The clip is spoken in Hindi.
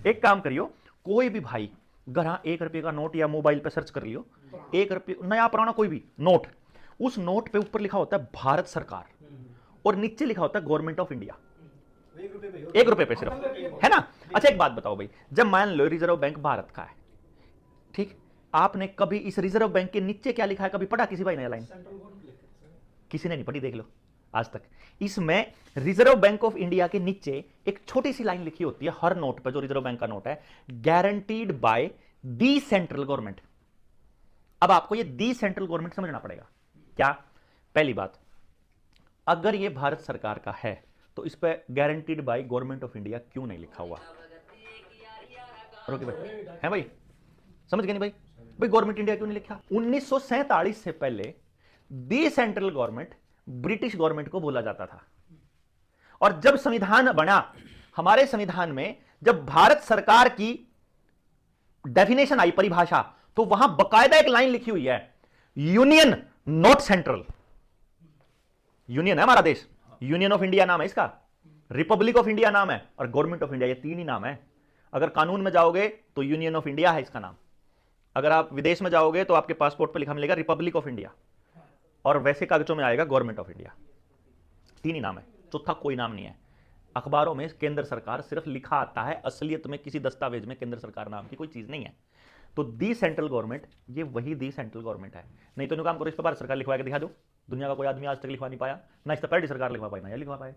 एक काम करियो, कोई भी भाई घर 1 रुपये का नोट या मोबाइल पे सर्च कर लियो, 1 रुपये नया पुराना कोई भी नोट, उस नोट पे ऊपर लिखा होता है भारत सरकार और नीचे लिखा होता है गवर्नमेंट ऑफ इंडिया। 1 रुपये पे सिर्फ, है ना। अच्छा एक बात बताओ भाई, जब मान लो रिजर्व बैंक भारत का है, ठीक, आपने कभी इस रिजर्व बैंक के नीचे क्या लिखा है कभी पढ़ा किसी भाई ने लाइन? किसी ने नहीं पढ़ी, देख लो आज तक। इसमें रिजर्व बैंक ऑफ इंडिया के नीचे एक छोटी सी लाइन लिखी होती है हर नोट पर, जो रिजर्व बैंक का नोट है, guaranteed by the central government. अब आपको ये दी सेंट्रल गवर्नमेंट समझना पड़ेगा। क्या? पहली बात, अगर ये भारत सरकार का है तो इस पर guaranteed by government of India क्यों नहीं लिखा हुआ? रोके भाई, है भाई, समझ गए नहीं भाई? भाई गवर्नमेंट इंडिया क्यों नहीं लिखा? 1947 से पहले the central government British government को बोला जाता था, और जब संविधान बना, हमारे संविधान में जब भारत सरकार की डेफिनेशन आई, परिभाषा, तो वहां बकायदा एक लाइन लिखी हुई है, यूनियन नॉट सेंट्रल। यूनियन है हमारा देश, यूनियन ऑफ इंडिया नाम है इसका, रिपब्लिक ऑफ इंडिया नाम है, और गवर्नमेंट ऑफ इंडिया, ये तीन ही नाम है। अगर कानून में जाओगे तो यूनियन ऑफ इंडिया है इसका नाम, अगर आप विदेश में जाओगे तो आपके पासपोर्ट पर लिखा मिलेगा रिपब्लिक ऑफ इंडिया, और वैसे कागजों में आएगा गवर्नमेंट ऑफ इंडिया। तीन ही नाम है, चौथा कोई नाम नहीं है। अखबारों में केंद्र सरकार सिर्फ लिखा आता है, असलियत में किसी दस्तावेज में केंद्र सरकार नाम की कोई चीज नहीं है। तो दी सेंट्रल गवर्नमेंट, ये वही दी सेंट्रल गवर्नमेंट है। नहीं तो काम करो, इस पर भारत सरकार लिखवा के दिखा दो, दुनिया का कोई आदमी आज तक लिखवा नहीं पाया, ना इस पर सरकार लिखवा पाई, ना ये लिखवा पाए।